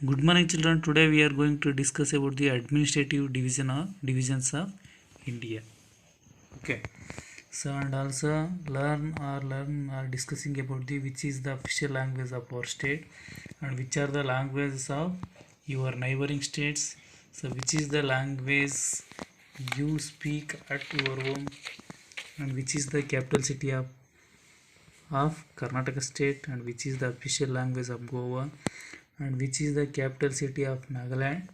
Good morning, children. Today we are going to discuss about the administrative divisions of India. Okay. So and also learn or discussing about the which is the official language of our state and which are the languages of your neighboring states. So which is the language you speak at your home and which is the capital city of Karnataka state and which is the official language of Goa and which is the capital city of Nagaland.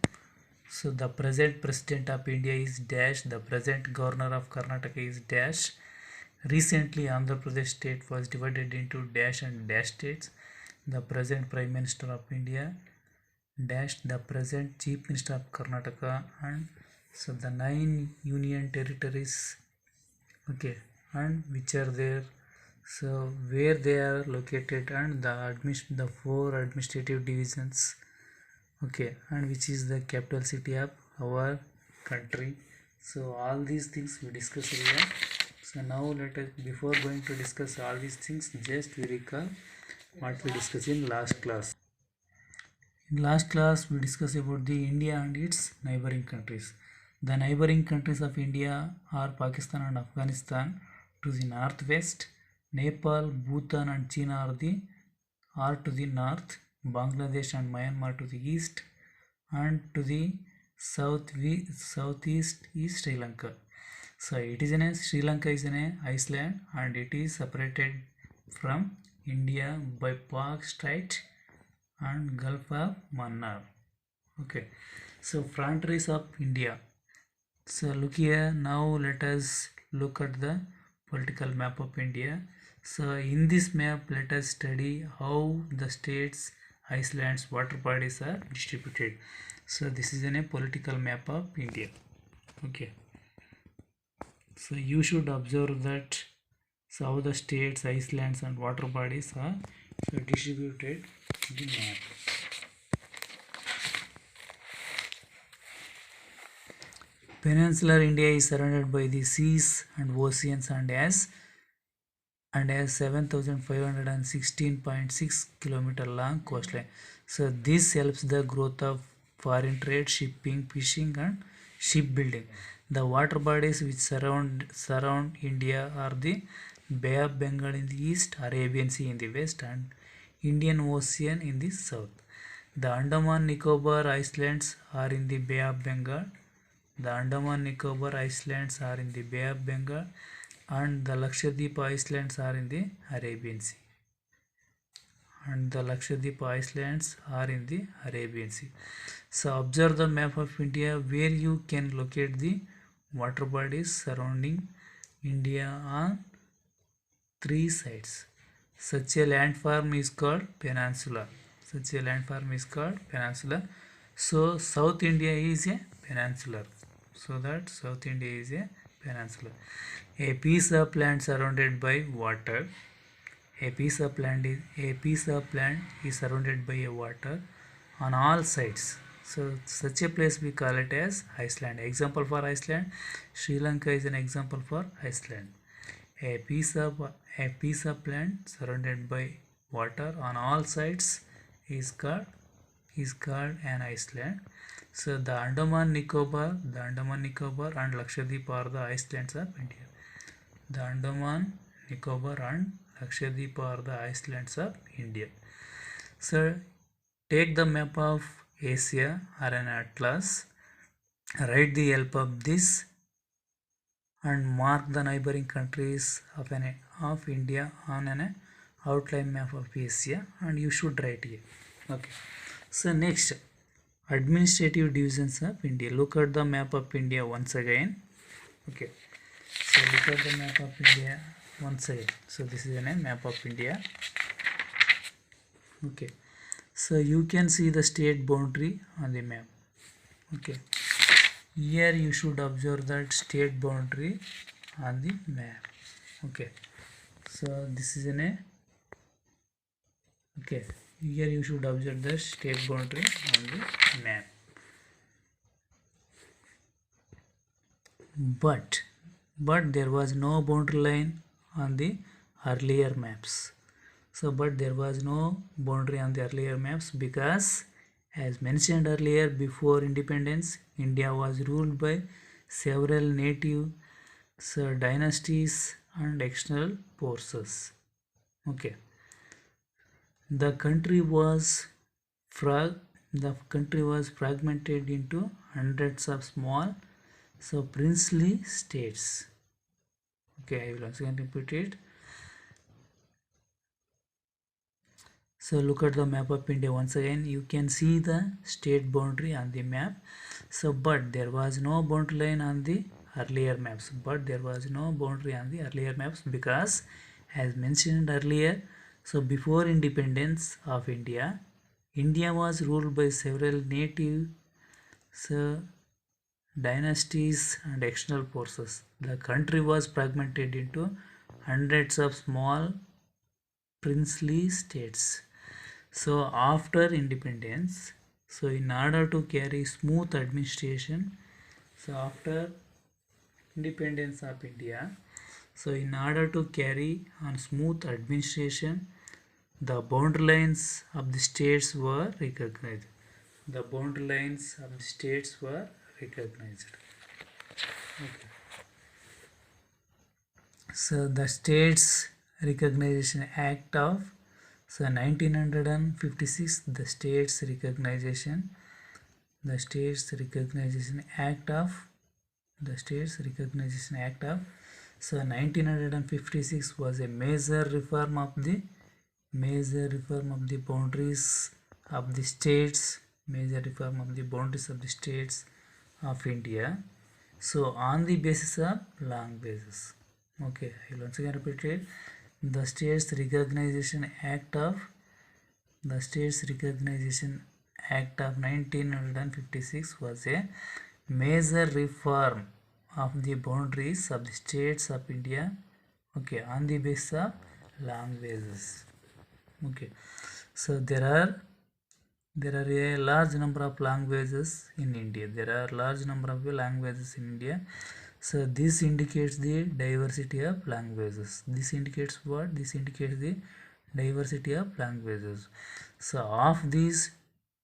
So the present president of India is dash, the present governor of Karnataka is dash. Recently Andhra Pradesh state was divided into dash and dash states. The present prime minister of India dash, the present chief minister of Karnataka, and so the 9 union territories, okay, and which are there, so where they are located, and the 4 administrative divisions, okay, and which is the capital city of our country. So all these things we discuss here. So now let us, before going to discuss all these things, just we recall what we discussed in last class. In last class we discussed about the India and its neighboring countries. The neighboring countries of India are Pakistan and Afghanistan to the northwest, Nepal, Bhutan and China are to the north, Bangladesh and Myanmar to the east, and to the southeast is Sri Lanka. So it is Sri Lanka is an island and it is separated from India by Pak Strait and Gulf of Mannar. Okay, so frontiers of India. So look here, now let us look at the political map of India. So in this map let us study how the states, islands, water bodies are distributed. So this is a political map of India. Okay, so you should observe that so how the states, islands and water bodies are so distributed in the map. Peninsular India is surrounded by the seas and oceans and has 7,516.6 km long coastline. So this helps the growth of foreign trade, shipping, fishing and shipbuilding. The water bodies which surround India are the Bay of Bengal in the east, Arabian Sea in the west and Indian Ocean in the south. The Andaman Nicobar Islands are in the Bay of Bengal. The Andaman Nicobar Islands are in the Bay of Bengal and the Lakshadweep Islands are in the Arabian Sea. And the Lakshadweep Islands are in the Arabian Sea. So observe the map of India where you can locate the water bodies surrounding India on 3 sides. Such a landform is called peninsula. So South India is a peninsular. So that South India is a peninsula. A piece of land surrounded by water. A piece of land is surrounded by a water on all sides. So such a place we call it as Iceland. Example for Iceland, Sri Lanka is an example for Iceland. A piece of land surrounded by water on all sides is called an Iceland. So the Andaman Nicobar and Lakshadweep are the islands of India. The Andaman, Nicobar and Lakshadweep are the islands of India. So take the map of Asia or an atlas, write the help of this and mark the neighboring countries of India on an outline map of Asia and you should write here. Okay. So next, administrative divisions of India. Look at the map of India once again. Okay. So look at the map of India once again. So this is a map of India. Okay. So you can see the state boundary on the map. Okay. Here you should observe that state boundary on the map. Okay. So this is okay. Here you should observe the state boundary on the map. But there was no boundary line on the earlier maps. So but there was no boundary on the earlier maps because As mentioned earlier, before independence, India was ruled by several native dynasties and external forces. Okay, the country was fragmented into hundreds of small princely states. Okay, I will once again repeat it. So look at the map of India once again. You can see the state boundary on the map. So but there was no boundary line on the earlier maps. Because as mentioned earlier, so before independence of India, India was ruled by several native dynasties and external forces. The country was fragmented into hundreds of small princely states. So after independence, so in order to carry smooth administration, so after independence of India, so in order to carry on smooth administration, the boundary lines of the states were recognized. Okay. So the States Recognition Act of 1956, the States Recognition Act of 1956 was a major reform of the boundaries of the states, of India. So on the basis of languages. Okay, I will once again repeat it. The States Recognition Act of 1956 was a major reform of the boundaries of the states of India. Okay, on the basis of languages. Okay, so there are a large number of languages in India. So this indicates the diversity of languages. This indicates what? This indicates the diversity of languages. So of these,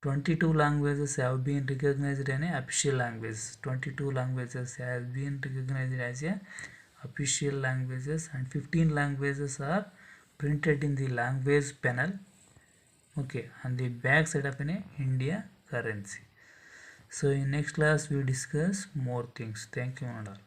22 languages have been recognized as an official language. 22 languages have been recognized as a official languages, and 15 languages are printed in the language panel. Okay, on the back side of an India currency. So in next class we discuss more things. Thank you, Mandal.